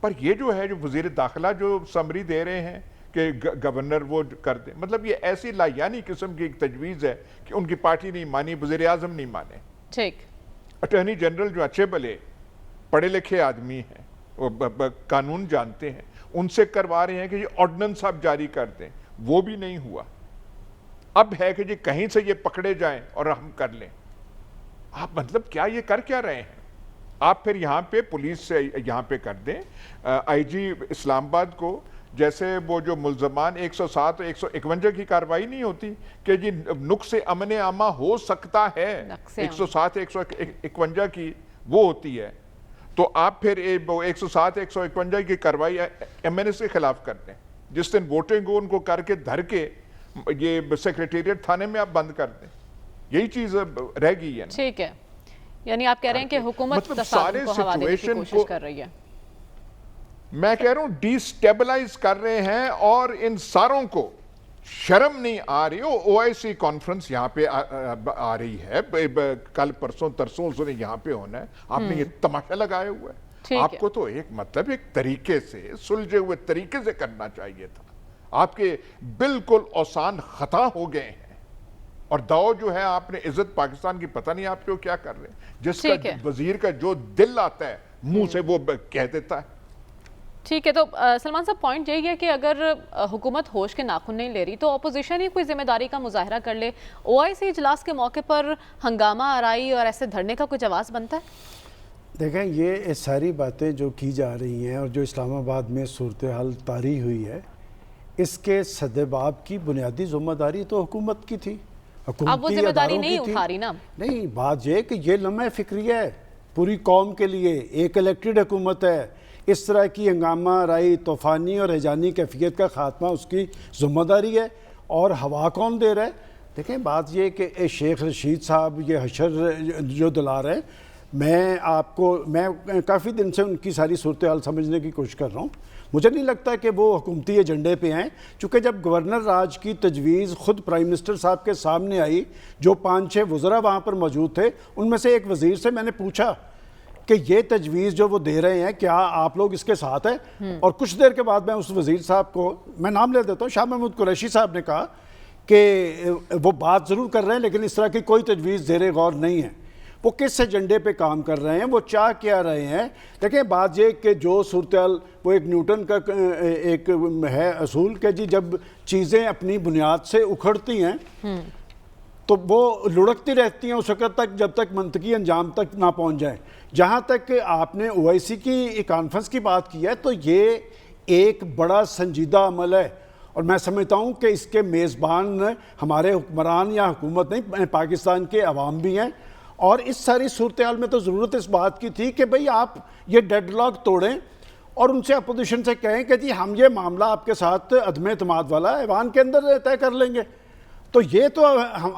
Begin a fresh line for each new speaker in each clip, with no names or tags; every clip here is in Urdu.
پر یہ جو ہے جو وزیر داخلہ جو سمری دے رہے ہیں کہ گورنر وہ کر دیں، مطلب یہ ایسی لایانی قسم کی ایک تجویز ہے کہ ان کی پارٹی نہیں مانی، وزیر اعظم نہیں مانے،
ٹھیک،
اٹارنی جنرل جو اچھے بھلے پڑھے لکھے آدمی ہیں، وہ قانون جانتے ہیں، ان سے کروا رہے ہیں کہ یہ آرڈننس آپ جاری کر دیں، وہ بھی نہیں ہوا۔ اب ہے کہ جی کہیں سے یہ پکڑے جائیں اور ہم کر لیں۔ آپ مطلب کیا یہ کر کیا رہے ہیں؟ آپ پھر یہاں پہ پولیس سے یہاں پہ کر دیں، آئی جی اسلام آباد کو جیسے وہ جو ملزمان 107 151 کی کارروائی نہیں ہوتی کہ جی نقص امن عامہ ہو سکتا ہے، 107 151 کی وہ ہوتی ہے، تو آپ پھر 107 151 کی کارروائی ایم این اے کے خلاف کر دیں، جس دن ووٹنگ ہو ان کو کر کے دھر کے یہ سیکریٹریٹ تھانے میں آپ بند کر دیں، یہی چیز رہ گئی ہے نا۔
ٹھیک ہے، یعنی آپ کہہ رہے ہیں کہ حکومت تصادم کو ہوا دینے کی کوشش کر رہی ہے۔
میں کہہ رہا ہوں ڈی سٹیبلائز کر رہے ہیں، اور ان ساروں کو شرم نہیں آ رہی۔ او آئی سی کانفرنس یہاں پہ آ رہی ہے، کل پرسوں ترسوں اس نے یہاں پہ ہونا ہے، آپ نے یہ تماشا لگایا ہوا ہے۔ آپ کو تو ایک طریقے سے سلجھے ہوئے طریقے سے کرنا چاہیے تھا، آپ کے بالکل اوسان خطا ہو گئے ہیں، اور داؤ جو ہے آپ نے عزت پاکستان کی پتہ نہیں آپ کو کیا کر رہے ہیں، جس کا وزیر کا جو دل آتا ہے منہ سے وہ کہہ دیتا ہے۔
ٹھیک ہے، تو سلمان صاحب پوائنٹ یہی ہے کہ اگر حکومت ہوش کے ناخن نہیں لے رہی تو اپوزیشن ہی کوئی ذمہ داری کا مظاہرہ کر لے۔ او آئی سی اجلاس کے موقع پر ہنگامہ آرائی اور ایسے دھرنے کا کوئی جواز بنتا ہے؟
دیکھیں یہ ساری باتیں جو کی جا رہی ہیں اور جو اسلام آباد میں صورتحال طاری ہوئی ہے، اس کے سدباب کی بنیادی ذمہ داری تو حکومت کی تھی،
اب وہ ذمہ داری نہیں اٹھا رہی نا۔
نہیں، بات یہ کہ یہ لمحہ فکریہ ہے پوری قوم کے لیے، ایک الیکٹڈ حکومت ہے، اس طرح کی ہنگامہ آرائی، طوفانی اور ہیجانی کیفیت کا خاتمہ اس کی ذمہ داری ہے، اور ہوا کون دے رہا ہے؟ دیکھیں بات یہ کہ شیخ رشید صاحب یہ حشر جو دلا رہے ہیں، میں کافی دن سے ان کی ساری صورتحال سمجھنے کی کوشش کر رہا ہوں، مجھے نہیں لگتا کہ وہ حکومتی ایجنڈے پہ ہیں، چونکہ جب گورنر راج کی تجویز خود پرائم منسٹر صاحب کے سامنے آئی، جو 5-6 وزراء وہاں پر موجود تھے، ان میں سے ایک وزیر سے میں نے پوچھا کہ یہ تجویز جو وہ دے رہے ہیں کیا آپ لوگ اس کے ساتھ ہیں؟ اور کچھ دیر کے بعد میں اس وزیر صاحب کو میں نام لے دیتا ہوں، شاہ محمود قریشی صاحب نے کہا کہ وہ بات ضرور کر رہے ہیں لیکن اس طرح کی کوئی تجویز زیر غور نہیں ہے۔ وہ کس ایجنڈے پہ کام کر رہے ہیں، وہ چاہ کیا رہے ہیں؟ دیکھیں بات یہ کہ جو صورتحال وہ ایک نیوٹن کا ایک ہے اصول کہ جی جب چیزیں اپنی بنیاد سے اکھڑتی ہیں تو وہ لڑکتی رہتی ہیں اس وقت تک جب تک منطقی انجام تک نہ پہنچ جائیں۔ جہاں تک کہ آپ نے او آئی سی کی کانفرنس کی بات کی ہے تو یہ ایک بڑا سنجیدہ عمل ہے، اور میں سمجھتا ہوں کہ اس کے میزبان ہمارے حکمران یا حکومت نہیں، پاکستان کے عوام بھی ہیں، اور اس ساری صورتحال میں تو ضرورت اس بات کی تھی کہ بھئی آپ یہ ڈیڈ لاک توڑیں اور ان سے اپوزیشن سے کہیں کہ جی ہم یہ معاملہ آپ کے ساتھ عدم اعتماد والا ایوان کے اندر طے کر لیں گے۔ تو یہ تو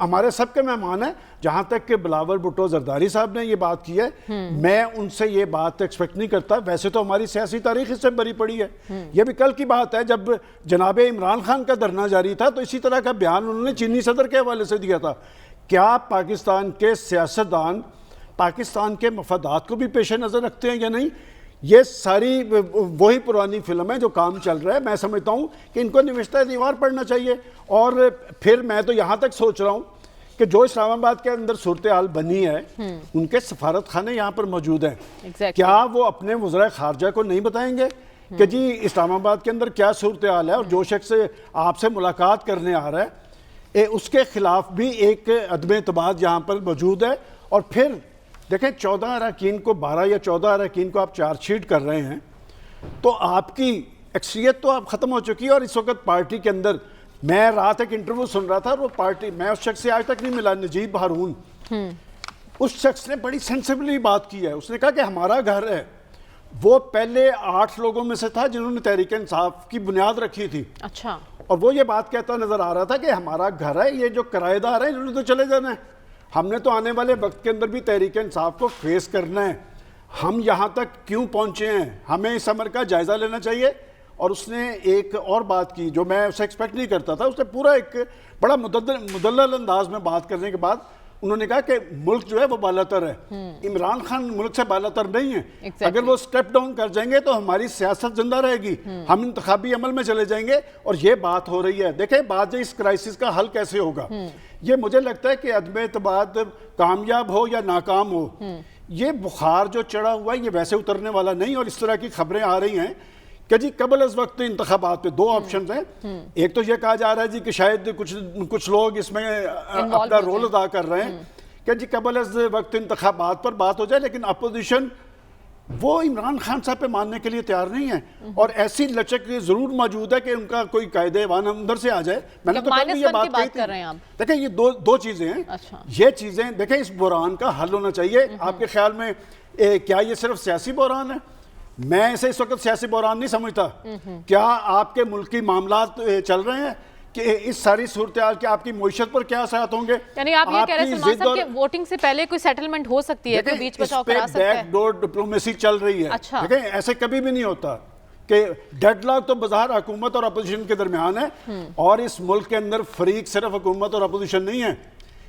ہمارے سب کے مہمان ہیں۔ جہاں تک کہ بلاول بھٹو زرداری صاحب نے یہ بات کی ہے، میں ان سے یہ بات ایکسپیکٹ نہیں کرتا، ویسے تو ہماری سیاسی تاریخ اس سے بری پڑی ہے۔ یہ بھی کل کی بات ہے جب جناب عمران خان کا دھرنا جاری تھا تو اسی طرح کا بیان انہوں نے چینی صدر کے حوالے سے دیا تھا۔ کیا پاکستان کے سیاستدان پاکستان کے مفادات کو بھی پیش نظر رکھتے ہیں یا نہیں؟ یہ ساری وہی پرانی فلم ہے جو کام چل رہا ہے۔ میں سمجھتا ہوں کہ ان کو نوشتہ دیوار پڑھنا چاہیے، اور پھر میں تو یہاں تک سوچ رہا ہوں کہ جو اسلام آباد کے اندر صورتحال بنی ہے ان کے سفارت خانے یہاں پر موجود ہیں، کیا وہ اپنے وزراء خارجہ کو نہیں بتائیں گے کہ جی اسلام آباد کے اندر کیا صورتحال ہے، اور جو شخص آپ سے ملاقات کرنے آ رہا ہے اس کے خلاف بھی ایک عدم اعتماد یہاں پر موجود ہے؟ اور پھر دیکھیں 14 اراکین کو 12 یا 14 اراکین کو آپ چارج شیٹ کر رہے ہیں تو آپ کی اکثریت تو آپ ختم ہو چکی ہے، اور اس وقت پارٹی کے اندر میں رات ایک انٹرویو سن رہا تھا، اور وہ پارٹی میں اس شخص سے آج تک نہیں ملا، نجیب ہارون، اس شخص نے بڑی سینسیبلی بات کی ہے، اس نے کہا کہ ہمارا گھر ہے، وہ پہلے 8 لوگوں میں سے تھا جنہوں نے تحریک انصاف کی بنیاد رکھی تھی،
اچھا،
اور وہ یہ بات کہتا نظر آ رہا تھا کہ ہمارا گھر ہے، یہ جو کرایہ دار ہیں انہوں نے تو چلے جانا ہے، ہم نے تو آنے والے وقت کے اندر بھی تحریک انصاف کو فیس کرنا ہے، ہم یہاں تک کیوں پہنچے ہیں، ہمیں اس امر کا جائزہ لینا چاہیے۔ اور اس نے ایک اور بات کی جو میں اسے ایکسپیکٹ نہیں کرتا تھا، اس نے پورا ایک بڑا مدلل انداز میں بات کرنے کے بعد انہوں نے کہا کہ ملک جو ہے وہ بالاتر ہے، عمران خان ملک سے بالاتر نہیں ہے. اگر وہ سٹیپ ڈاؤن کر جائیں گے تو ہماری سیاست زندہ رہے گی، ہم انتخابی عمل میں چلے جائیں گے. اور یہ بات ہو رہی ہے. دیکھیں بات اس کرائسس کا حل کیسے ہوگا. یہ مجھے لگتا ہے کہ عدم اعتماد کامیاب ہو یا ناکام ہو، یہ بخار جو چڑھا ہوا ہے یہ ویسے اترنے والا نہیں. اور اس طرح کی خبریں آ رہی ہیں کہ جی قبل از وقت انتخابات پہ 2 آپشنز ہیں. ایک تو یہ کہا جا رہا ہے جی کہ شاید کچھ لوگ اس میں اپنا رول ادا کر رہے ہیں کہ جی قبل از وقت انتخابات پر بات ہو جائے، لیکن اپوزیشن وہ عمران خان صاحب پہ ماننے کے لیے تیار نہیں ہے. اور ایسی لچک ضرور موجود ہے کہ ان کا کوئی قائد ایوان اندر سے آ جائے. میں نے تو کل بھی یہ بات کہی تھی. دیکھیں یہ دو چیزیں ہیں. یہ چیزیں دیکھیں اس بحران کا حل ہونا چاہیے. آپ کے خیال میں کیا یہ صرف سیاسی بحران ہے؟ میں اسے اس وقت سیاسی بحران نہیں سمجھتا. کیا آپ کے ملکی معاملات چل رہے ہیں کہ اس ساری صورتحال کے آپ کی معیشت پر کیا اثرات ہوں گے؟
یعنی آپ یہ کہہ رہے ہیں سلمان صاحب کہ ووٹنگ سے پہلے کوئی سیٹلمنٹ ہو سکتی ہے، کوئی بیچ بچاؤ کرا سکتا ہے؟
بیک ڈور ڈپلومیسی چل رہی ہے. دیکھیں ایسے کبھی بھی نہیں ہوتا کہ ڈیڈ لاک تو بظاہر حکومت اور اپوزیشن کے درمیان ہے. اور اس ملک کے اندر فریق صرف حکومت اور اپوزیشن نہیں ہے،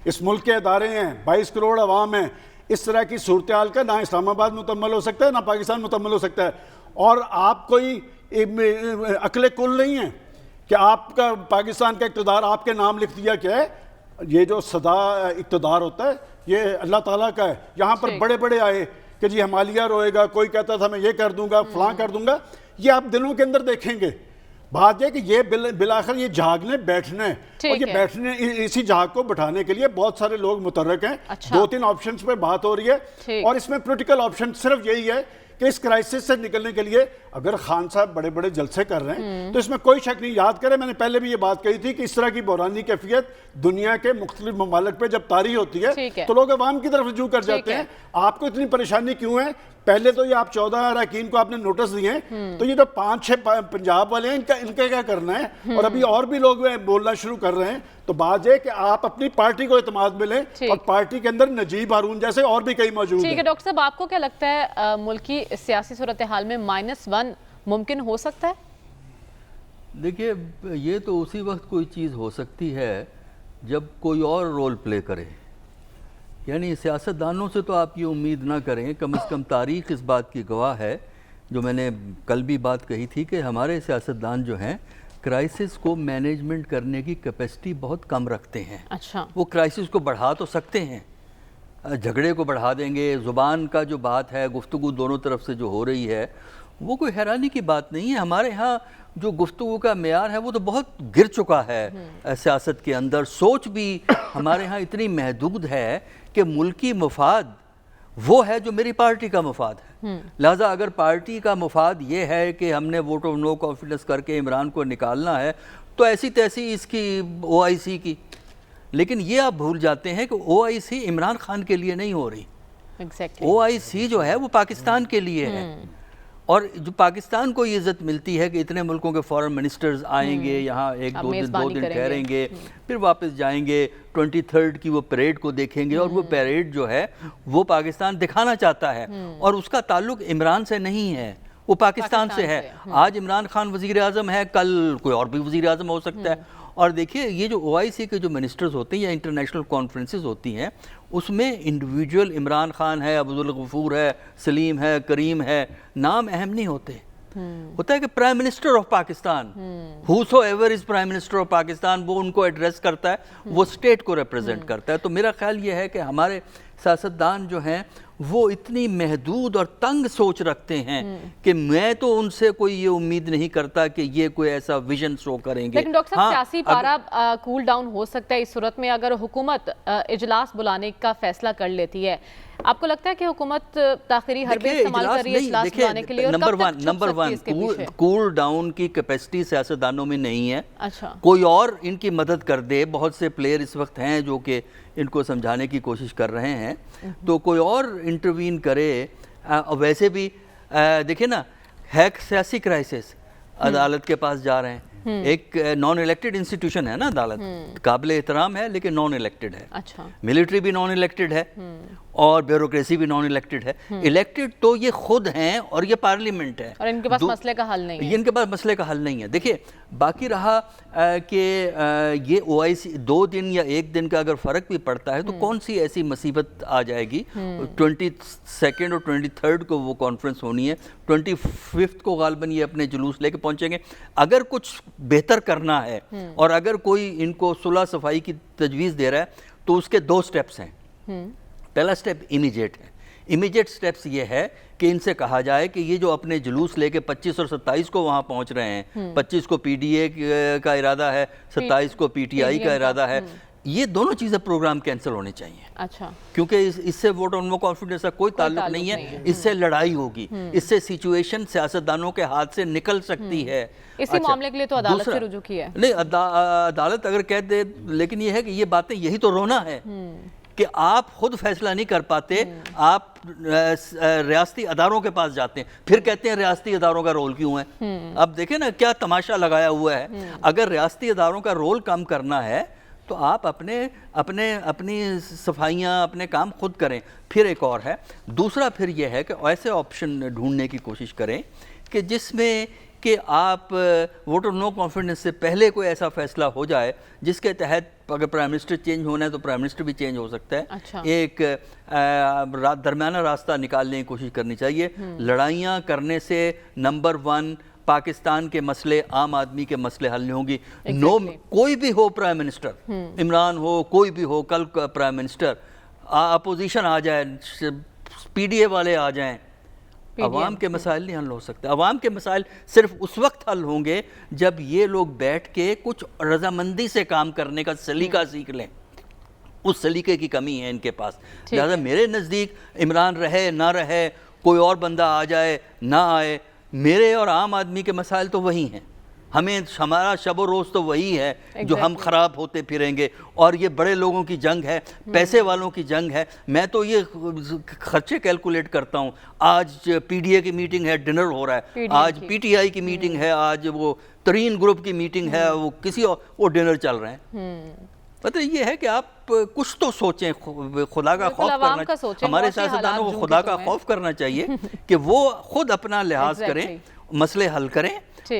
اس ملک کے ادارے ہیں، 22 کروڑ عوام ہیں. اس طرح کی صورتحال کا نہ اسلام آباد مکمل ہو سکتا ہے نہ پاکستان مکمل ہو سکتا ہے. اور آپ کوئی عقل کل نہیں ہے کہ آپ کا پاکستان کا اقتدار آپ کے نام لکھ دیا کیا ہے. یہ جو صدا اقتدار ہوتا ہے یہ اللہ تعالیٰ کا ہے. یہاں پر بڑے بڑے آئے کہ جی ہمالیہ روئے گا، کوئی کہتا تھا میں یہ کر دوں گا، فلاں کر دوں گا. یہ آپ دنوں کے اندر دیکھیں گے. بات یہ کہ یہ بالآخر یہ جھاگنے بیٹھنے اور یہ بیٹھنے اسی جھاگ کو بٹھانے کے لیے بہت سارے لوگ متحرک ہیں. 2-3 آپشنز پہ بات ہو رہی ہے اور اس میں پولیٹیکل آپشن صرف یہی ہے کہ اس کرائسس سے نکلنے کے لیے اگر خان صاحب بڑے بڑے جلسے کر رہے ہیں تو اس میں کوئی شک نہیں. یاد کریں میں نے پہلے بھی یہ بات کہی تھی کہ اس طرح کی بحرانی کیفیت دنیا کے مختلف ممالک پہ جب طاری ہوتی ہے تو لوگ عوام کی طرف رجوع کر جاتے ہیں. آپ کو اتنی پریشانی کیوں ہے؟ پہلے تو یہ آپ 14 اراکین کو آپ نے نوٹس دیے ہیں، تو یہ جو 5-6 پنجاب والے ہیں ان کا کیا کرنا ہے؟ اور ابھی اور بھی لوگ بولنا شروع کر رہے ہیں. تو بات یہ کہ آپ اپنی پارٹی کو اعتماد میں لیں اور پارٹی کے اندر نجیب ہارون جیسے اور بھی کئی موجود ہیں.
ٹھیک ہے ڈاکٹر صاحب، آپ کو کیا لگتا ہے ملکی سیاسی صورتحال میں -1 ممکن ہو سکتا ہے؟
دیکھیے یہ تو اسی وقت کوئی چیز ہو سکتی ہے جب کوئی اور رول پلے کرے. یعنی سیاستدانوں سے تو آپ یہ امید نہ کریں. کم از کم تاریخ اس بات کی گواہ ہے، جو میں نے کل بھی بات کہی تھی کہ ہمارے سیاستدان جو ہیں کرائسس کو مینجمنٹ کرنے کی کیپیسٹی بہت کم رکھتے ہیں. وہ کرائسس کو بڑھا تو سکتے ہیں، جھگڑے کو بڑھا دیں گے. زبان کا جو بات ہے، گفتگو دونوں طرف سے جو ہو رہی ہے وہ کوئی حیرانی کی بات نہیں ہے. ہمارے ہاں جو گفتگو کا معیار ہے وہ تو بہت گر چکا ہے سیاست کے اندر. سوچ بھی ہمارے ہاں اتنی محدود ہے کہ ملکی مفاد وہ ہے جو میری پارٹی کا مفاد ہے. لہٰذا اگر پارٹی کا مفاد یہ ہے کہ ہم نے ووٹ آف نو کانفیڈنس کر کے عمران کو نکالنا ہے تو ایسی تیسی اس کی OIC کی. لیکن یہ آپ بھول جاتے ہیں کہ OIC عمران خان کے لیے نہیں ہو رہی. OIC جو ہے وہ پاکستان کے لیے ہے. اور جو پاکستان کو یہ عزت ملتی ہے کہ اتنے ملکوں کے فورن منسٹرز آئیں گے یہاں 1-2 دن ٹھہریں گے، پھر واپس جائیں گے. 23rd کی وہ پیریڈ کو دیکھیں گے. اور وہ پیریڈ جو ہے وہ پاکستان دکھانا چاہتا ہے اور اس کا تعلق عمران سے نہیں ہے، وہ پاکستان سے ہے. آج عمران خان وزیر اعظم ہے، کل کوئی اور بھی وزیر اعظم ہو سکتا ہے. اور دیکھیے یہ جو OIC کے جو منسٹرز ہوتے ہیں یا انٹرنیشنل کانفرنسز ہوتی ہیں اس میں انڈیویجول عمران خان ہے، عبدالغفور ہے، سلیم ہے، کریم ہے، نام اہم نہیں ہوتے. ہوتا ہے کہ prime minister of Pakistan, whosoever is prime minister of Pakistan, وہ ان کو ایڈریس کرتا ہے، وہ اسٹیٹ کو ریپرزینٹ کرتا ہے. تو میرا خیال یہ ہے کہ ہمارے سیاستدان جو ہیں وہ اتنی محدود اور تنگ سوچ رکھتے ہیں کہ میں تو ان سے کوئی یہ امید نہیں کرتا کہ یہ کوئی ایسا ویژن شو کریں گے.
لیکن ڈاکٹر صاحب سیاسی پارا کول ڈاؤن ہو سکتا ہے اس صورت میں اگر حکومت اجلاس بلانے کا فیصلہ کر لیتی ہے. آپ کو لگتا ہے کہ حکومت تاخیری حربے استعمال کر رہی ہے اجلاس بلانے کے لیے؟
نمبر ون کول ڈاؤن کی کیپیسٹی سیاستدانوں میں نہیں ہے. کوئی اور ان کی مدد کر دے. بہت سے پلیئر اس وقت ہیں جو کہ ان کو سمجھانے کی کوشش کر رہے ہیں، تو کوئی اور انٹروین کرے. ویسے بھی دیکھیں نا، ہے سیاسی کرائسس، عدالت کے پاس جا رہے ہیں. ایک نان الیکٹڈ انسٹیٹیوشن ہے نا عدالت، قابل احترام ہے لیکن نان الیکٹڈ ہے. ملٹری بھی نان الیکٹڈ ہے. اور بیوروکریسی بھی نان الیکٹڈ ہے. الیکٹڈ تو یہ خود ہیں اور یہ پارلیمنٹ ہے,
اور ان کے پاس مسئلے کا حل نہیں ہے.
ان کے پاس مسئلے کا حل نہیں ہے. دیکھیے باقی رہا کہ یہ OIC 2 دن یا 1 دن کا اگر فرق بھی پڑتا ہے تو کون سی ایسی مصیبت آ جائے گی. 22 اور 23 کو وہ کانفرنس ہونی ہے, 25 کو غالباً یہ اپنے جلوس لے کے پہنچیں گے. اگر کچھ بہتر کرنا ہے اور اگر کوئی ان کو صلح صفائی کی تجویز دے رہا ہے تو اس کے 2 سٹیپس ہیں. پہلا سٹیپ امیجیٹ ہے. امیجیٹ سٹیپس یہ ہے کہ ان سے کہا جائے کہ یہ جو اپنے جلوس لے کے 25 اور 27 کو وہاں پہنچ رہے ہیں, 25 کو PDA کا ارادہ ہے, 27 کو PTI کا ارادہ ہے, یہ دونوں چیزیں پروگرام کینسل ہونے چاہیے.
اچھا,
کیونکہ اس سے ووٹ آن نو کانفیڈنس کا کوئی تعلق نہیں ہے, اس سے لڑائی ہوگی, اس سے سچویشن سیاستدانوں کے ہاتھ سے نکل سکتی ہے.
اسی معاملے کے لیے تو عدالت سے رجوع کی ہے.
نہیں, عدالت اگر کہہ دے, لیکن یہ ہے کہ یہ باتیں یہی تو رونا ہے کہ آپ خود فیصلہ نہیں کر پاتے, آپ ریاستی اداروں کے پاس جاتے ہیں, پھر کہتے ہیں ریاستی اداروں کا رول کیوں ہے. اب دیکھیں نا کیا تماشا لگایا ہوا ہے. اگر ریاستی اداروں کا رول کم کرنا ہے تو آپ اپنی صفائیاں اپنے کام خود کریں. پھر ایک اور ہے, دوسرا پھر یہ ہے کہ ایسے آپشن ڈھونڈنے کی کوشش کریں کہ جس میں کہ آپ ووٹ آن نو کانفیڈنس سے پہلے کوئی ایسا فیصلہ ہو جائے جس کے تحت اگر پرائم منسٹر چینج ہونا ہے تو پرائم منسٹر بھی چینج ہو سکتا ہے.
اچھا.
ایک درمیانہ راستہ نکالنے کی کوشش کرنی چاہیے. لڑائیاں کرنے سے نمبر 1 پاکستان کے مسئلے, عام آدمی کے مسئلے حل نہیں ہوں گی. کوئی بھی ہو پرائم منسٹر, عمران ہو, کوئی بھی ہو, کل پرائم منسٹر, اپوزیشن آ جائے, PDA والے آ جائیں, عوام کے مسائل نہیں حل ہو سکتے. عوام کے مسائل صرف اس وقت حل ہوں گے جب یہ لوگ بیٹھ کے کچھ رضامندی سے کام کرنے کا سلیقہ سیکھ لیں. اس سلیقے کی کمی ہے ان کے پاس. لہذا میرے نزدیک عمران رہے نہ رہے, کوئی اور بندہ آ جائے نہ آئے, میرے اور عام آدمی کے مسائل تو وہی ہیں. ہمارا شب و روز تو وہی ہے جو ہم خراب ہوتے پھریں گے, اور یہ بڑے لوگوں کی جنگ ہے, پیسے والوں کی جنگ ہے. میں تو یہ خرچے کیلکولیٹ کرتا ہوں. آج PDA کی میٹنگ ہے, ڈنر ہو رہا ہے. آج PTI کی میٹنگ ہے, آج وہ ترین گروپ کی میٹنگ ہے, وہ کسی وہ ڈنر چل رہے ہیں. مطلب یہ ہے کہ آپ کچھ تو سوچیں, خدا کا خوف کرنا, ہمارے سیاستدانوں کو خدا کا خوف کرنا چاہیے کہ وہ خود اپنا لحاظ کریں, مسئلے حل کریں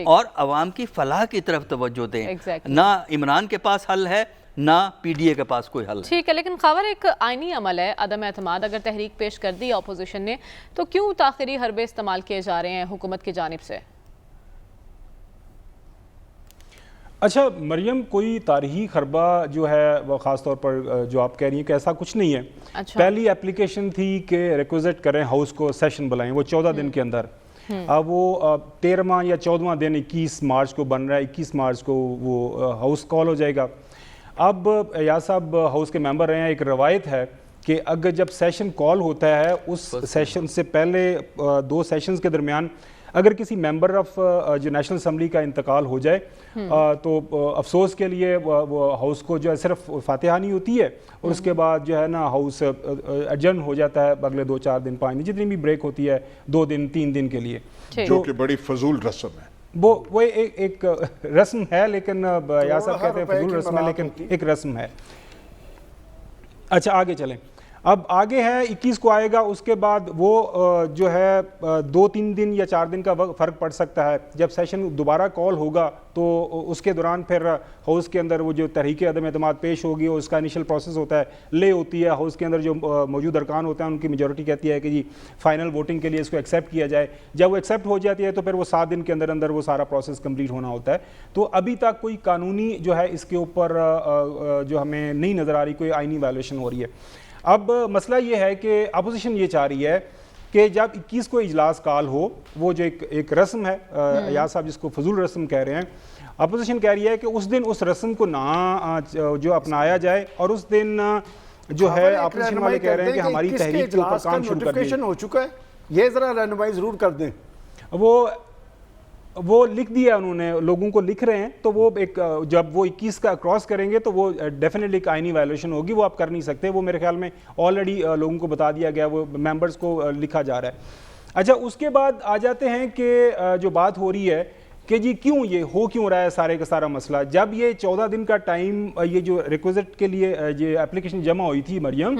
اور عوام کی فلاح کی طرف توجہ دیں. نہ عمران کے پاس حل ہے نہ PDA کے پاس کوئی حل ہے.
ٹھیک ہے, لیکن خاور ایک آئینی عمل ہے عدم اعتماد. اگر تحریک پیش کر دی اپوزیشن نے تو کیوں تاخیری حربے استعمال کیے جا رہے ہیں حکومت کی جانب سے؟
اچھا مریم, کوئی تاریخی حربہ جو ہے وہ خاص طور پر جو آپ کہہ رہی ہیں کہ ایسا کچھ نہیں ہے. پہلی اپلیکیشن تھی کہ ریکویزٹ کریں ہاؤس کو, سیشن بلائیں, وہ 14 دن کے اندر. اب وہ 13واں یا 14واں دن 21 مارچ کو بن رہا ہے, 21 مارچ کو وہ ہاؤس کال ہو جائے گا. اب ایاز صاحب ہاؤس کے ممبر رہے ہیں, ایک روایت ہے کہ اگر جب سیشن کال ہوتا ہے اس سیشن سے پہلے 2 سیشنز کے درمیان اگر کسی ممبر آف جو نیشنل اسمبلی کا انتقال ہو جائے تو افسوس کے لیے وہ ہاؤس کو جو ہے صرف فاتحانی ہوتی ہے, اور اس کے بعد جو ہے نا ہاؤس ایڈجرن ہو جاتا ہے اگلے 2-4 دن 5 دن جتنی بھی بریک ہوتی ہے, 2 دن 3 دن کے لیے,
جو کہ بڑی فضول رسم ہے.
وہ ایک رسم ہے, لیکن یا صاحب کہتے ہیں فضول رسم ہے لیکن ایک رسم ہے. اچھا آگے چلیں. اب آگے ہے 21 کو آئے گا, اس کے بعد وہ جو ہے 2-3 دن یا 4 دن کا فرق پڑ سکتا ہے. جب سیشن دوبارہ کال ہوگا تو اس کے دوران پھر ہاؤس کے اندر وہ جو تحریک عدم اعتماد پیش ہوگی, اور اس کا انیشل پروسیس ہوتا ہے, لے ہوتی ہے ہاؤس کے اندر جو موجود ارکان ہوتے ہیں ان کی میجورٹی کہتی ہے کہ جی فائنل ووٹنگ کے لیے اس کو ایکسیپٹ کیا جائے. جب وہ ایکسیپٹ ہو جاتی ہے تو پھر وہ 7 دن کے اندر اندر وہ سارا پروسیس کمپلیٹ ہونا ہوتا ہے. تو ابھی تک کوئی قانونی جو ہے اس کے اوپر جو ہمیں نہیں نظر آ رہی کوئی آئینی وائلیشن ہو رہی ہے. اب مسئلہ یہ ہے کہ اپوزیشن یہ چاہ رہی ہے کہ جب 21 کو اجلاس کال ہو, وہ جو ایک رسم ہے ایاز صاحب جس کو فضول رسم کہہ رہے ہیں, اپوزیشن کہہ رہی ہے کہ اس دن اس رسم کو نہ جو اپنایا جائے, اور اس دن جو ہے اپوزیشن والے کہہ رہے ہیں کہ ہماری تحریک کے اوپر کام شروع کر دیں.
ہو چکا ہے, یہ ذرا رہنمائی ضرور کر دیں.
وہ لکھ دیا انہوں نے, لوگوں کو لکھ رہے ہیں, تو وہ ایک جب وہ 21 کا کراس کریں گے تو وہ ڈیفینیٹلی ایک آئینی وائلیشن ہوگی, وہ آپ کر نہیں سکتے. وہ میرے خیال میں آلریڈی لوگوں کو بتا دیا گیا, وہ ممبرز کو لکھا جا رہا ہے. اچھا اس کے بعد آ جاتے ہیں کہ جو بات ہو رہی ہے کہ جی کیوں یہ ہو کیوں رہا ہے سارے کا سارا مسئلہ. جب یہ 14 دن کا ٹائم یہ جو ریکویزٹ کے لیے یہ اپلیکیشن جمع ہوئی تھی مریم,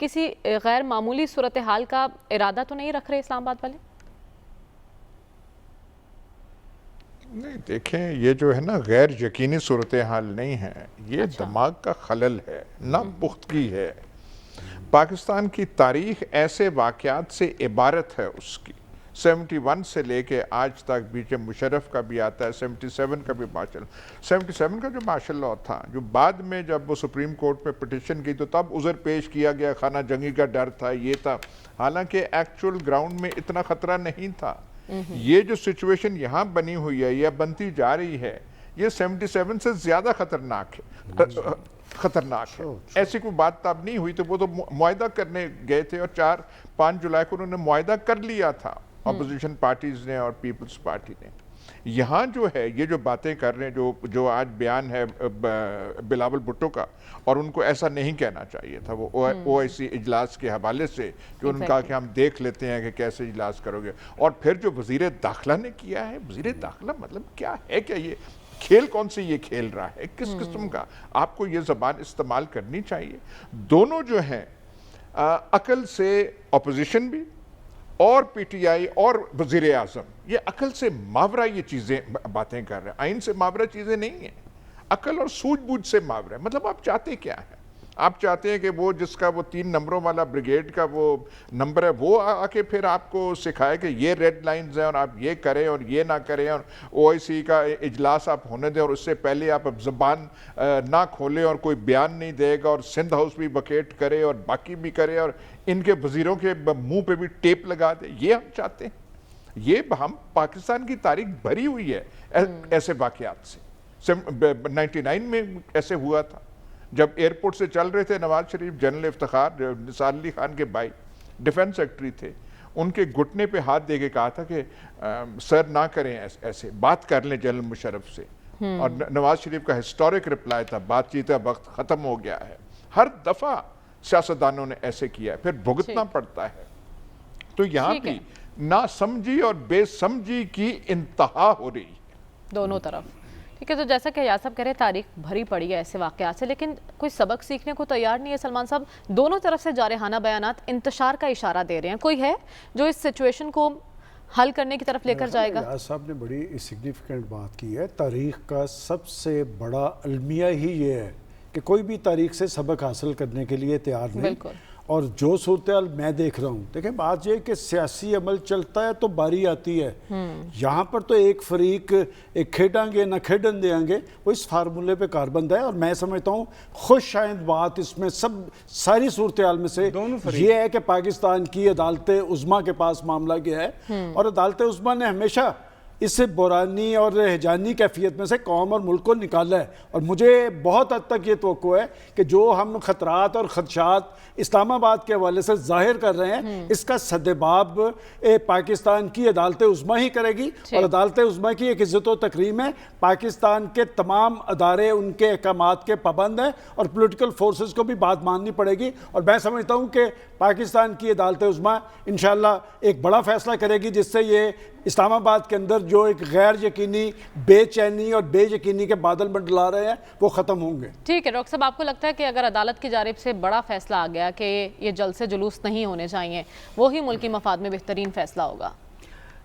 کسی غیر معمولی صورتحال کا ارادہ تو نہیں رکھ رہے اسلام آباد والے؟
نہیں دیکھیں، یہ جو ہے نا غیر یقینی صورتحال نہیں ہے، یہ دماغ کا خلل ہے، نہ پختگی ہے۔ پاکستان کی تاریخ ایسے واقعات سے عبارت ہے اس کی، 71 سے لے کے آج تک بی جے مشرف کا بھی آتا ہے، 77 کا بھی ماشاءاللہ، 77 کا جو ماشاء اللہ تھا، جو بعد میں جب وہ سپریم کورٹ میں پٹیشن کی تو تب عذر پیش کیا گیا، خانہ جنگی کا ڈر تھا، یہ تھا، حالانکہ ایکچول گراؤنڈ میں اتنا خطرہ نہیں تھا۔ یہ جو سچویشن یہاں بنی ہوئی ہے یا بنتی جا رہی ہے، یہ 77 سے زیادہ خطرناک ہے۔ ایسی کوئی بات تب نہیں ہوئی، تو وہ تو معاہدہ کرنے گئے تھے اور 4-5 جولائی کو انہوں نے معاہدہ کر لیا تھا اپوزیشن پارٹیز نے اور پیپلز پارٹی نے۔ یہاں جو ہے یہ جو باتیں کر رہے ہیں، جو آج بیان ہے بلاول بھٹو کا، اور ان کو ایسا نہیں کہنا چاہیے تھا، وہ او آئی سی اجلاس کے حوالے سے جو انہوں نے کہا کہ ہم دیکھ لیتے ہیں کہ کیسے اجلاس کرو گے، اور پھر جو وزیر داخلہ نے کیا ہے، وزیر داخلہ مطلب کیا ہے، کیا یہ کھیل کون سے یہ کھیل رہا ہے، کس قسم کا؟ آپ کو یہ زبان استعمال کرنی چاہیے۔ دونوں جو ہیں عقل سے، اپوزیشن بھی اور پی ٹی آئی اور وزیر اعظم، یہ عقل سے ماورا یہ چیزیں باتیں کر رہے ہیں، آئین سے ماورا چیزیں نہیں ہیں، عقل اور سوجھ بوجھ سے ماورا ہے۔ مطلب آپ چاہتے کیا ہیں؟ آپ چاہتے ہیں کہ وہ جس کا وہ 3 نمبروں والا بریگیڈ کا وہ نمبر ہے، وہ آ کے پھر آپ کو سکھائے کہ یہ ریڈ لائنز ہیں اور آپ یہ کریں اور یہ نہ کریں، اور او آئی سی کا اجلاس آپ ہونے دیں اور اس سے پہلے آپ زبان نہ کھولیں اور کوئی بیان نہیں دے گا، اور سندھ ہاؤس بھی ویکیٹ کرے اور باقی بھی کرے اور ان کے وزیروں کے منہ پہ بھی ٹیپ لگا دے، یہ ہم چاہتے ہیں؟ یہ ہم پاکستان کی تاریخ بھری ہوئی ہے ایسے واقعات سے۔ 99 میں ایسے ہوا تھا، جب ایئرپورٹ سے چل رہے تھے نواز شریف، جنرل افتخار نثار علی خان کے بھائی ڈیفنس سیکرٹری تھے، ان کے گھٹنے پہ ہاتھ دے کے کہا تھا کہ سر نہ کریں ایسے، بات کر لیں جنرل مشرف سے، اور نواز شریف کا ہسٹورک رپلائی تھا بات چیت کا وقت ختم ہو گیا ہے۔ ہر دفعہ سیاستدانوں نے ایسے کیا ہے، پھر بھگتنا پڑتا ہے۔ تو یہاں بھی ناسمجھی اور بے سمجھی کی انتہا ہو رہی ہے
دونوں طرف۔ ٹھیک ہے، تو جیسا کہ ایاز صاحب کہہ رہے ہیں تاریخ بھری پڑی ہے ایسے واقعات سے، لیکن کوئی سبق سیکھنے کو تیار نہیں ہے سلمان صاحب۔ دونوں طرف سے جارحانہ بیانات انتشار کا اشارہ دے رہے ہیں، کوئی ہے جو اس سچویشن کو حل کرنے کی طرف لے کر جائے گا؟
ایاز صاحب نے بڑی سگنیفیکنٹ بات کی ہے، تاریخ کا سب سے بڑا المیہ ہی یہ ہے کہ کوئی بھی تاریخ سے سبق حاصل کرنے کے لیے تیار نہیں۔
بالکل۔
اور جو صورتحال میں دیکھ رہا ہوں، دیکھیں بات یہ کہ سیاسی عمل چلتا ہے تو باری آتی ہے، یہاں پر تو ایک فریق ایک کھیڈیں گے نہ کھیڈن دیں گے، وہ اس فارمولے پہ کاربند ہے۔ اور میں سمجھتا ہوں خوش آئند بات اس میں ساری صورتحال میں سے یہ ہے کہ پاکستان کی عدالت عظمیٰ کے پاس معاملہ گیا ہے، اور عدالت عظمیٰ نے ہمیشہ اس بحرانی اور ہیجانی کیفیت میں سے قوم اور ملک کو نکالا ہے۔ اور مجھے بہت حد تک یہ توقع ہے کہ جو ہم خطرات اور خدشات اسلام آباد کے حوالے سے ظاہر کر رہے ہیں، اس کا سدباب پاکستان کی عدالت عظمیٰ ہی کرے گی، اور عدالت عظمیٰ کی ایک عزت و تکریم ہے۔ پاکستان کے تمام ادارے ان کے احکامات کے پابند ہیں، اور پولیٹیکل فورسز کو بھی بات ماننی پڑے گی، اور میں سمجھتا ہوں کہ پاکستان کی عدالت عظمیٰ انشاءاللہ ایک بڑا فیصلہ کرے گی، جس سے یہ اسلام آباد کے اندر جو ایک غیر یقینی بے چینی اور بے یقینی کے بادل منڈلا رہے ہیں وہ ختم ہوں گے۔
ٹھیک ہے ڈاکٹر صاحب، آپ کو لگتا ہے کہ اگر عدالت کی جانب سے بڑا فیصلہ آ گیا کہ یہ جلسے جلوس نہیں ہونے چاہیے، وہی ملکی مفاد میں بہترین فیصلہ ہوگا؟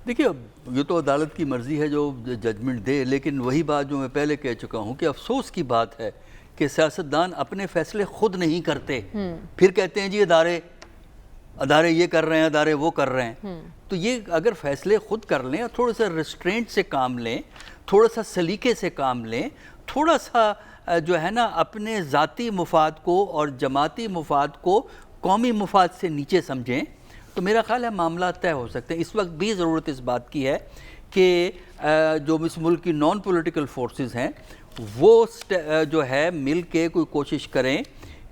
دیکھیے یہ تو عدالت کی مرضی ہے جو ججمنٹ دے، لیکن وہی بات جو میں پہلے کہہ چکا ہوں کہ افسوس کی بات ہے کہ سیاستدان اپنے فیصلے خود نہیں کرتے، پھر کہتے ہیں جی ادارے یہ کر رہے ہیں، ادارے وہ کر رہے ہیں۔ تو یہ اگر فیصلے خود کر لیں اور تھوڑا سا ریسٹرینٹ سے کام لیں، تھوڑا سا سلیقے سے کام لیں، تھوڑا سا جو ہے نا اپنے ذاتی مفاد کو اور جماعتی مفاد کو قومی مفاد سے نیچے سمجھیں، تو میرا خیال ہے معاملات طے ہو سکتے ہیں۔ اس وقت بھی ضرورت اس بات کی ہے کہ جو اس ملک کی نان پولیٹیکل فورسز ہیں وہ جو ہے مل کے کوئی کوشش کریں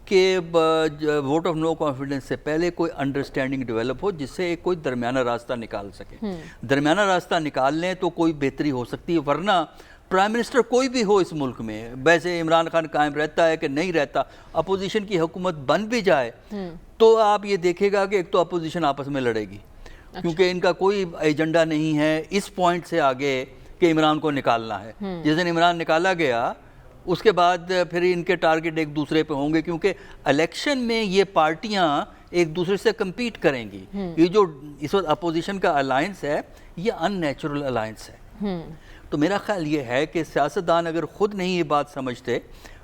کہ ووٹ آف نو کانفیڈنس سے پہلے کوئی انڈرسٹینڈنگ ڈیولپ ہو، جس سے کوئی درمیانہ راستہ نکال سکے۔ درمیانہ راستہ نکال لیں تو کوئی بہتری ہو سکتی ہے، ورنہ پرائم منسٹر کوئی بھی ہو اس ملک میں، ویسے عمران خان قائم رہتا ہے کہ نہیں رہتا، اپوزیشن کی حکومت بن بھی جائے تو آپ یہ دیکھے گا کہ ایک تو اپوزیشن آپس میں لڑے گی، کیونکہ ان کا کوئی ایجنڈا نہیں ہے اس پوائنٹ سے آگے کہ عمران کو نکالنا ہے۔ جس دن عمران نکالا گیا اس کے بعد پھر ان کے ٹارگٹ ایک دوسرے پہ ہوں گے، کیونکہ الیکشن میں یہ پارٹیاں ایک دوسرے سے کمپیٹ کریں گی. یہ جو اس وقت اپوزیشن کا الائنس ہے یہ ان نیچرل الائنس ہے. تو میرا خیال یہ ہے کہ سیاستدان اگر خود نہیں یہ بات سمجھتے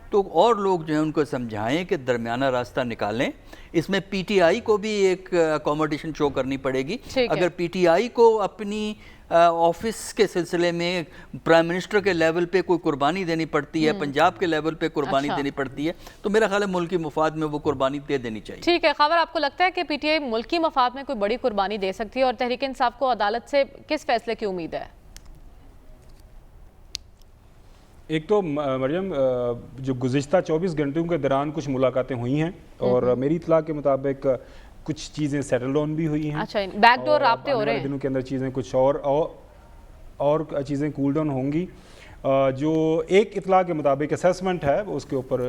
تو اور لوگ جو ہیں ان کو سمجھائیں کہ درمیانہ راستہ نکالیں. اس میں پی ٹی آئی کو بھی ایک اکوموڈیشن شو کرنی پڑے گی. اگر پی ٹی آئی کو اپنی آفس کے سلسلے میں پرائم منسٹر کے لیول پہ کوئی قربانی دینی پڑتی ہے، پنجاب کے لیول پہ قربانی دینی پڑتی ہے، تو میرا خیال ہے ملکی مفاد میں وہ قربانی دے دینی چاہیے.
ٹھیک ہے خاور، آپ کو لگتا ہے کہ پی ٹی آئی ملکی مفاد میں کوئی بڑی قربانی دے سکتی ہے، اور تحریک انصاف کو عدالت سے کس فیصلے کی امید ہے؟
ایک تو مریم جو گزشتہ 24 گھنٹوں کے دوران کچھ ملاقاتیں ہوئی ہیں اور میری اطلاع کے مطابق کچھ چیزیں سیٹل ڈاؤن بھی ہوئی ہیں.
اچھا، بیک ڈور رابطے ہو رہے ہیں.
دنوں کے اندر چیزیں کچھ اور چیزیں کول ڈاؤن ہوں گی. جو ایک اطلاع کے مطابق اسیسمنٹ ہے اس کے اوپر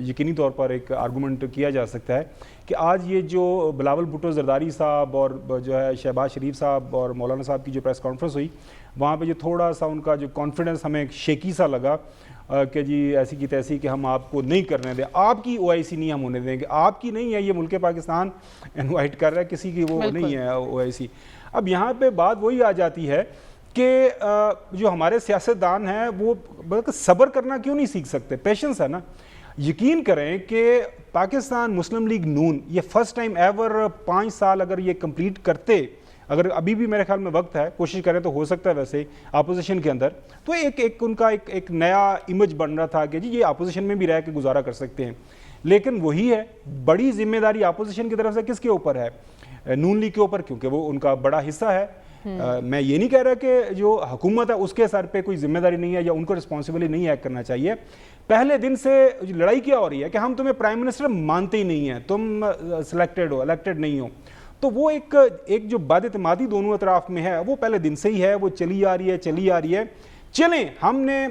یقینی طور پر ایک آرگومنٹ کیا جا سکتا ہے کہ آج یہ جو بلاول بھٹو زرداری صاحب اور جو ہے شہباز شریف صاحب اور مولانا صاحب کی جو پریس کانفرنس ہوئی، وہاں پہ جو تھوڑا سا ان کا جو کانفیڈنس ہمیں شیکی سا لگا کہ جی ایسی کی تیسی کہ ہم آپ کو نہیں کرنے دیں، آپ کی او آئی سی نہیں ہم ہونے دیں گے. آپ کی نہیں ہے، یہ ملک پاکستان انوائٹ کر رہا ہے، کسی کی وہ نہیں ہے او آئی سی. اب یہاں پہ بات وہی آ جاتی ہے کہ جو ہمارے سیاستدان ہیں وہ صبر کرنا کیوں نہیں سیکھ سکتے؟ پیشنس ہے نا. یقین کریں کہ پاکستان مسلم لیگ نون یہ فرسٹ ٹائم ایور 5 سال اگر یہ کمپلیٹ کرتے، اگر ابھی بھی میرے خیال میں وقت ہے، کوشش کریں تو ہو سکتا ہے ویسے اپوزیشن کے اندر، تو ایک ان کا ایک نیا امیج بن رہا تھا کہ جی یہ اپوزیشن میں بھی رہ کے گزارا کر سکتے ہیں. لیکن وہی ہے، بڑی ذمہ داری اپوزیشن کی طرف سے کس کے اوپر ہے؟ نون لیگ کے اوپر، کیونکہ وہ ان کا بڑا حصہ ہے. میں یہ نہیں کہہ رہا کہ جو حکومت ہے اس کے سر پہ کوئی ذمہ داری نہیں ہے یا ان کو رسپانسبلی نہیں ایکٹ کرنا چاہیے. پہلے دن سے لڑائی کیا ہو رہی ہے کہ ہم تمہیں پرائم منسٹر مانتے ہی نہیں ہیں، تم سلیکٹڈ ہو، الیکٹڈ نہیں ہو. تو وہ ایک جو بد اعتمادی دونوں اطراف میں ہے وہ پہلے دن سے ہی ہے، وہ چلی آ رہی ہے. چلیں، ہم نے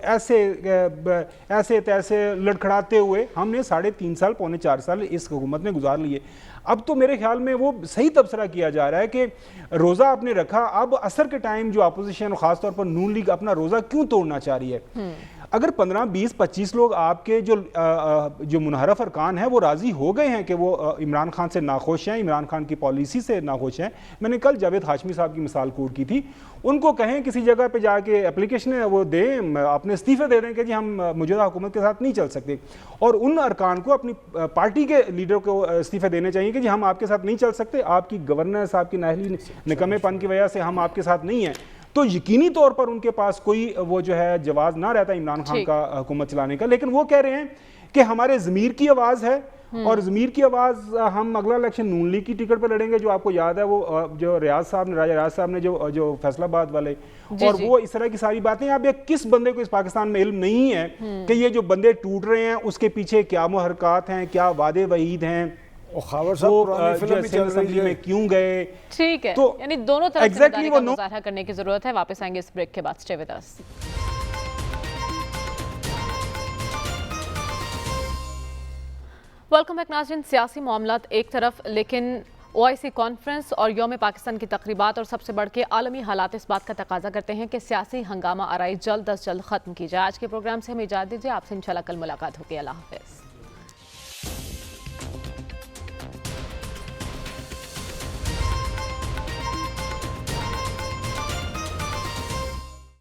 ایسے تیسے لڑکھڑاتے ہوئے ہم نے 3.5 سال 4 سال اس حکومت نے گزار لیے. اب تو میرے خیال میں وہ صحیح تبصرہ کیا جا رہا ہے کہ روزہ آپ نے رکھا، اب عصر کے ٹائم جو اپوزیشن اور خاص طور پر نون لیگ اپنا روزہ کیوں توڑنا چاہ رہی ہے؟ اگر 15 20 25 لوگ آپ کے جو منحرف ارکان ہیں وہ راضی ہو گئے ہیں کہ وہ عمران خان سے ناخوش ہیں، عمران خان کی پالیسی سے ناخوش ہیں. میں نے کل جاوید ہاشمی صاحب کی مثال کوٹ کی تھی. ان کو کہیں کسی جگہ پہ جا کے اپلیکیشن وہ دیں، اپنے استعفے دے دیں کہ جی ہم موجودہ حکومت کے ساتھ نہیں چل سکتے، اور ان ارکان کو اپنی پارٹی کے لیڈر کو استعفے دینے چاہیے کہ جی ہم آپ کے ساتھ نہیں چل سکتے، آپ کی گورننس، آپ کی نااہلی نکمے پن کی وجہ سے ہم آپ کے ساتھ نہیں ہیں. تو یقینی طور پر ان کے پاس کوئی وہ جو ہے جواز نہ رہتا عمران خان کا حکومت چلانے کا. لیکن وہ کہہ رہے ہیں کہ ہمارے ضمیر کی آواز ہے، اور ضمیر کی آواز ہم اگلا الیکشن نون لیگ کی ٹکٹ پہ لڑیں گے. جو آپ کو یاد ہے وہ جو راجہ ریاض صاحب نے جو فیصل آباد والے، اور وہ اس طرح کی ساری باتیں. اب کس بندے کو اس پاکستان میں علم نہیں ہے کہ یہ جو بندے ٹوٹ رہے ہیں اس کے پیچھے کیا محرکات ہیں، کیا وعدے وعید ہیں، میں کیوں گئے.
ٹھیک ہے، یعنی دونوں طرف ذمہ داری کا مظاہرہ کرنے کی ضرورت ہے. واپس آئیں گے اس بریک کے بعد. Stay with us. Welcome back ناظرین. سیاسی معاملات ایک طرف، لیکن او آئی سی کانفرنس اور یوم پاکستان کی تقریبات اور سب سے بڑھ کے عالمی حالات اس بات کا تقاضا کرتے ہیں کہ سیاسی ہنگامہ آرائی جلد از جلد ختم کی جائے. آج کے پروگرام سے ہمیں اجازت دیجیے. آپ سے انشاءاللہ کل ملاقات ہوگی. اللہ حافظ.